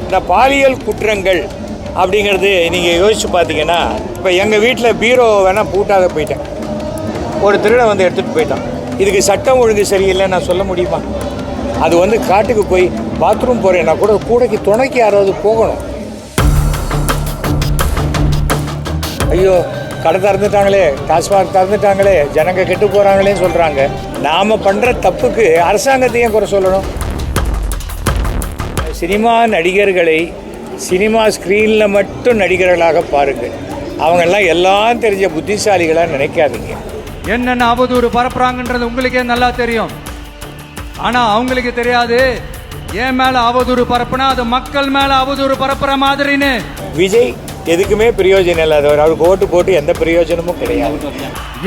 இந்த பாலியல் குற்றங்கள் அப்படிங்கிறது நீங்கள் யோசித்து பார்த்தீங்கன்னா, இப்போ எங்கள் வீட்டில் பீரோ வேணால் பூட்டாத போயிட்டேன், ஒரு திருடன் வந்து எடுத்துகிட்டு போயிட்டான். இதுக்கு சட்டம் ஒழுங்கு சரியில்லைன்னு நான் சொல்ல முடியுமா? அது வந்து காட்டுக்கு போய் பாத்ரூம் போகிறேன்னா கூட கூடைக்கு துணைக்கு யாராவது போகணும். ஐயோ கடை திறந்துட்டாங்களே, டாஸ்மாக் திறந்துட்டாங்களே, ஜனங்க கெட்டு போகிறாங்களேன்னு சொல்கிறாங்க. நாம் பண்ணுற தப்புக்கு அரசாங்கத்தையும் குறை சொல்லணும். சினிமா நடிகர்களை சினிமா ஸ்க்ரீனில் மட்டும் நடிகர்களாக பாருங்கள். அவங்கெல்லாம் எல்லாம் தெரிஞ்ச புத்திசாலிகளாக நினைக்காதீங்க. என்னென்ன அவதூறு பரப்புறாங்கன்றது உங்களுக்கே நல்லா தெரியும். ஆனால் அவங்களுக்கு தெரியாது என் மேலே அவதூறு பரப்புனா அது மக்கள் மேலே அவதூறு பரப்புற மாதிரின்னு. விஜய் எதுக்குமே பிரயோஜனம் இல்லாதவர், அவருக்கு ஓட்டு போட்டு எந்த பிரயோஜனமும் கிடையாது.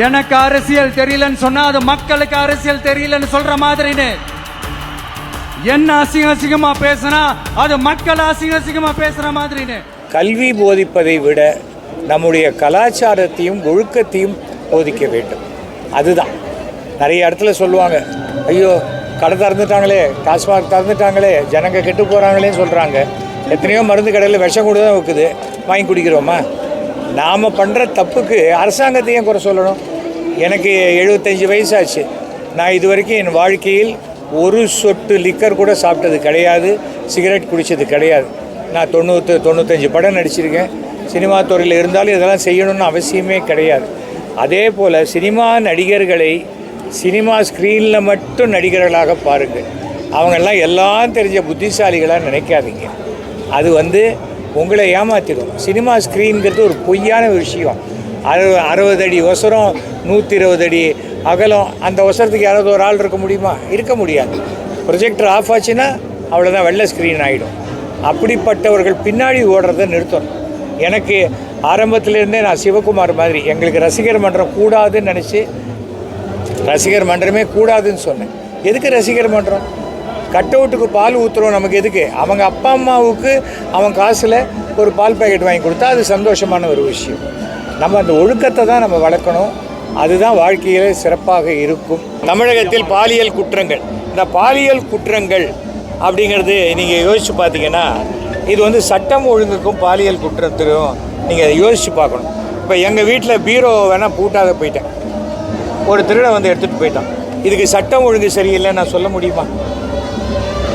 எனக்கு அரசியல் தெரியலன்னு சொன்னா அது மக்களுக்கு அரசியல் தெரியலன்னு சொல்ற மாதிரின்னு. என்ன அசிங்கமா பேசினா அது மக்கள் அசிங்கமா பேசுற மாதிரின்னு. கல்வி போதிப்பதை விட நம்முடைய கலாச்சாரத்தையும் ஒழுக்கத்தையும் போதிக்க வேண்டும். அதுதான் நிறைய இடத்துல சொல்லுவாங்க, ஐயோ கடை திறந்துட்டாங்களே, டாஸ்மாக் திறந்துட்டாங்களே, ஜனங்க கெட்டு போகிறாங்களேன்னு சொல்கிறாங்க. எத்தனையோ மருந்து கடையில் விஷம் கூட தான் வைக்குது, வாங்கி குடிக்கிறோமா? நாம் பண்ணுற தப்புக்கு அரசாங்கத்தையும் குறை சொல்லணும். எனக்கு 75 வயசாச்சு. நான் இது வரைக்கும் என் வாழ்க்கையில் ஒரு சொட்டு லிக்கர் கூட சாப்பிட்டது கிடையாது, சிகரெட் குடித்தது கிடையாது. நான் 95 படம் நடிச்சிருக்கேன். சினிமா துறையில் இருந்தாலும் இதெல்லாம் செய்யணும்னு அவசியமே கிடையாது. அதே போல் சினிமா நடிகர்களை சினிமா ஸ்க்ரீனில் மட்டும் நடிகர்களாக பாருங்கள். அவங்கெல்லாம் எல்லாம் தெரிஞ்ச புத்திசாலிகளாக நினைக்காதீங்க. அது வந்து உங்களை ஏமாற்றிடும். சினிமா ஸ்க்ரீனுங்கிறது ஒரு பொய்யான விஷயம். 60 அடி ஒசரம், 120 அடி அகலம். அந்த ஒசரத்துக்கு யாராவது ஒரு ஆள் இருக்க முடியுமா? இருக்க முடியாது. ப்ரொஜெக்டர் ஆஃப் ஆச்சுன்னா அவ்வளோதான், வெள்ளை ஸ்க்ரீன் ஆகிடும். அப்படிப்பட்டவர்கள் பின்னாடி ஓடுறதை நிறுத்தணும். எனக்கு ஆரம்பத்திலேருந்தே நான் சிவகுமார் மாதிரி எங்களுக்கு ரசிகர் மன்றம் கூடாதுன்னு நினச்சி ரசிகர் மன்றமே கூடாதுன்னு சொன்னேன். எதுக்கு ரசிகர் மன்றம்? கட் அவுட்டுக்கு பால் ஊற்றுறோம், நமக்கு எதுக்கு? அவங்க அப்பா அம்மாவுக்கு அவன் காசில் ஒரு பால் பேக்கெட் வாங்கி கொடுத்தா அது சந்தோஷமான ஒரு விஷயம். நம்ம அந்த ஒழுக்கத்தை தான் நம்ம வளர்க்கணும். அதுதான் வாழ்க்கையில் சிறப்பாக இருக்கும். தமிழகத்தில் பாலியல் குற்றங்கள், இந்த பாலியல் குற்றங்கள் அப்படிங்கிறது நீங்கள் யோசித்து பார்த்தீங்கன்னா, இது வந்து சட்டம் ஒழுங்குக்கும் பாலியல் குற்றத்துக்கும் நீங்கள் யோசித்து பார்க்கணும். இப்போ எங்கள் வீட்டில் பீரோ வேணால் பூட்டாத போயிட்டேன், ஒரு திருடன் வந்து எடுத்துகிட்டு போயிட்டான். இதுக்கு சட்டம் ஒழுங்கு சரியில்லைன்னு நான் சொல்ல முடியுமா?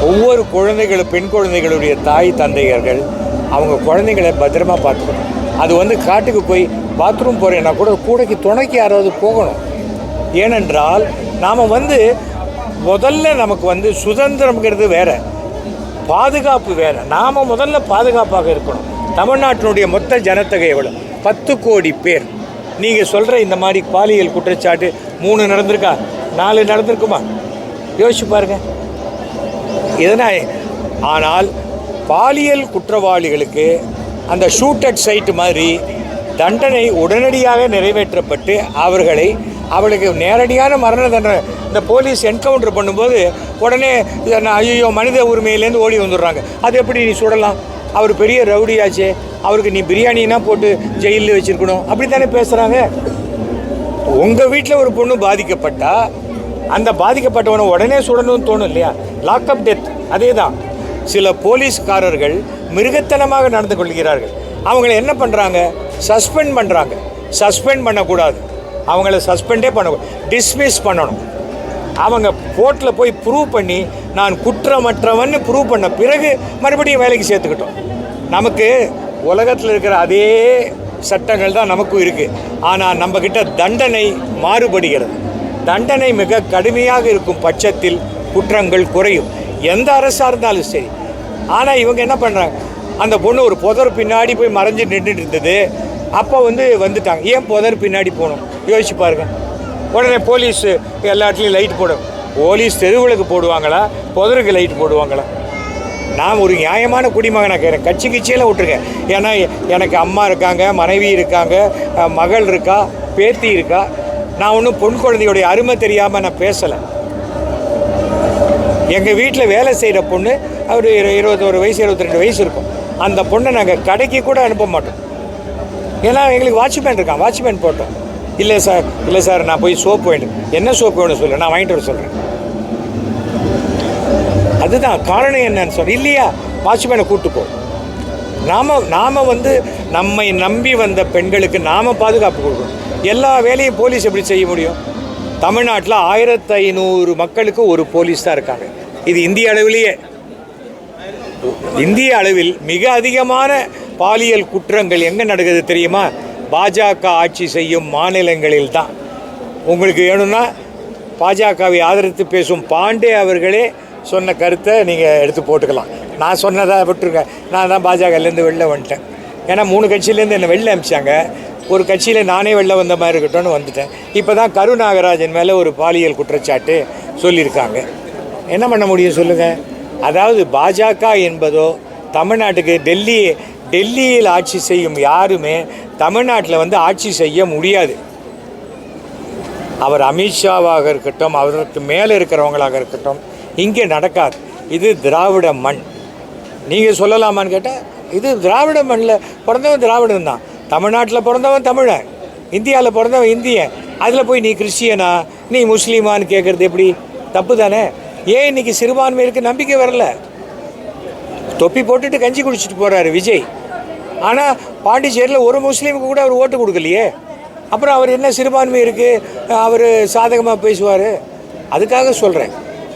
ஒவ்வொரு குழந்தைகளும், பெண் குழந்தைகளுடைய தாய் தந்தையர்கள் அவங்க குழந்தைகளை பத்திரமாக பார்த்துக்கணும். அது வந்து காட்டுக்கு போய் பாத்ரூம் போகிறேன்னா கூட கூடைக்கு துணைக்கு யாராவது போகணும். ஏனென்றால் நாம் வந்து முதல்ல நமக்கு வந்து சுதந்திரம்ங்கிறது வேறு, பாதுகாப்பு வேறு. நாம் முதல்ல பாதுகாப்பாக இருக்கணும். தமிழ்நாட்டினுடைய மொத்த ஜனத்தொகை எவ்வளோ? 10 கோடி பேர். நீங்கள் சொல்கிற இந்த மாதிரி பாலியல் குற்றச்சாட்டு 3 நடந்திருக்கா, 4 நடந்திருக்குமா? யோசிச்சு பாருங்கள். இதனால் ஆனால் பாலியல் குற்றவாளிகளுக்கு அந்த ஷூட்டட் சைட்டு மாதிரி தண்டனை உடனடியாக நிறைவேற்றப்பட்டு அவர்களுக்கு நேரடியான மரண தண்டனை. இந்த போலீஸ் என்கவுண்டர் பண்ணும்போது உடனே ஐயோ மனித உரிமையிலேருந்து ஓடி வந்துடுறாங்க. அது எப்படி நீ சுடலாம்? அவர் பெரிய ரவுடியாச்சே, அவருக்கு நீ பிரியாணினா போட்டு ஜெயிலில் வச்சுருக்கணும், அப்படி தானே பேசுகிறாங்க. உங்கள் வீட்டில் ஒரு பொண்ணு பாதிக்கப்பட்டா அந்த பாதிக்கப்பட்டவனை உடனே சுடணும்னு தோணும் இல்லையா? Lockup death. அதே தான் சில போலீஸ்காரர்கள் மிருகத்தனமாக நடந்து கொள்கிறார்கள். அவங்கள என்ன பண்ணுறாங்க? சஸ்பெண்ட் பண்ணுறாங்க. சஸ்பெண்ட் பண்ணக்கூடாது, அவங்கள சஸ்பெண்டே பண்ணக்கூடாது, டிஸ்மிஸ் பண்ணணும். அவங்க கோர்ட்டில் போய் ப்ரூவ் பண்ணி நான் குற்றமற்றவன்னு ப்ரூவ் பண்ண பிறகு மறுபடியும் வேலைக்கு சேர்த்துக்கிட்டோம். நமக்கு உலகத்தில் இருக்கிற அதே சட்டங்கள் தான் நமக்கும் இருக்குது. ஆனால் நம்மக்கிட்ட தண்டனை மாறுபடுகிறது. தண்டனை மிக கடுமையாக இருக்கும் பட்சத்தில் குற்றங்கள் குறையும், எந்த அரசாக இருந்தாலும் சரி. ஆனால் இவங்க என்ன பண்ணுறாங்க? அந்த பொண்ணு ஒரு புதர் பின்னாடி போய் மறைஞ்சு நின்றுட்டு இருந்தது. அப்போ வந்துட்டாங்க. ஏன் புதர் பின்னாடி போகணும்? யோசிச்சு பாருங்கள். உடனே போலீஸ் எல்லா இடத்துலையும் லைட் போடும். போலீஸ் தெருவிளக்கு போடுவாங்களா, புதருக்கு லைட் போடுவாங்களா? நான் ஒரு நியாயமான குடிமகனாக இருக்கிறேன். கட்சி கிச்சியெல்லாம் விட்டுருக்கேன். ஏன்னா எனக்கு அம்மா இருக்காங்க, மனைவி இருக்காங்க, மகள் இருக்கா, பேத்தி இருக்கா. நான் ஒன்றும் பொன் குழந்தையுடைய அருமை தெரியாமல் நான் பேசலை. எங்கள் வீட்டில் வேலை செய்கிற பொண்ணு அவர் 21 வயசு 22 வயசு இருக்கும். அந்த பொண்ணை நாங்கள் கடைக்கு கூட அனுப்ப மாட்டோம். ஏன்னா எங்களுக்கு வாட்ச்மேன் இருக்கான், வாட்ச்மேன் போட்டோம். இல்லை சார் நான் போய் சோப்பு வேணும். என்ன சோப்பு வேணும் சொல்லு, நான் வாங்கிட்டு வர சொல்கிறேன். அதுதான் காரணம் என்னன்னு சொல்கிறேன் இல்லையா? வாட்ச்மேனை கூப்பிட்டு போ. நாம் வந்து நம்மை நம்பி வந்த பெண்களுக்கு நாம் பாதுகாப்பு கொடுக்கணும். எல்லா வேலையும் போலீஸ் எப்படி செய்ய முடியும்? தமிழ்நாட்டில் 1500 மக்களுக்கு ஒரு போலீஸ் தான் இருக்காங்க. இது இந்திய அளவிலேயே, இந்திய அளவில் மிக அதிகமான பாலியல் குற்றங்கள் எங்கே நடக்குது தெரியுமா? பாஜக ஆட்சி செய்யும் மாநிலங்களில் தான். உங்களுக்கு வேணும்னா பாஜகவை ஆதரித்து பேசும் பாண்டே அவர்களே சொன்ன கருத்தை நீங்கள் எடுத்து போட்டுக்கலாம். நான் சொன்னதை விட்டுருக்கேன். நான் தான் பாஜகலேருந்து வெளில வந்துட்டேன். ஏன்னா 3 கட்சியிலேருந்து என்னை வெளில அனுப்பிச்சாங்க. ஒரு கட்சியில் நானே வெளில வந்த மாதிரி இருக்கட்டும்னு வந்துட்டேன். இப்போ தான் கருநாகராஜன் மேலே ஒரு பாலியல் குற்றச்சாட்டு சொல்லியிருக்காங்க. என்ன பண்ண முடியும் சொல்லுங்கள்? அதாவது பாஜக என்பதோ தமிழ்நாட்டுக்கு டெல்லியில் ஆட்சி செய்யும் யாருமே தமிழ்நாட்டில் வந்து ஆட்சி செய்ய முடியாது. அவர் அமித்ஷாவாக இருக்கட்டும், அவருக்கு மேலே இருக்கிறவங்களாக இருக்கட்டும், இங்கே நடக்காது. இது திராவிட மண். நீங்கள் சொல்லலாமான்னு கேட்டால் இது திராவிட மண்ணில் பிறந்தவன் திராவிடன் தான். தமிழ்நாட்டில் பிறந்தவன் தமிழன், இந்தியாவில் பிறந்தவன் இந்தியன். அதில் போய் நீ கிறிஸ்டியனா நீ முஸ்லீமான்னு கேட்குறது எப்படி? தப்பு தானே? ஏன் இன்றைக்கி சிறுபான்மையிற்கு நம்பிக்கை வரல? தொப்பி போட்டுட்டு கஞ்சி குடிச்சிட்டு போகிறாரு விஜய். ஆனால் பாண்டிச்சேரியில் ஒரு முஸ்லீமுக்கு கூட அவர் ஓட்டு கொடுக்கலையே. அப்புறம் அவர் என்ன சிறுபான்மை இருக்குது அவர் சாதகமாக பேசுவார்? அதுக்காக சொல்கிறேன்.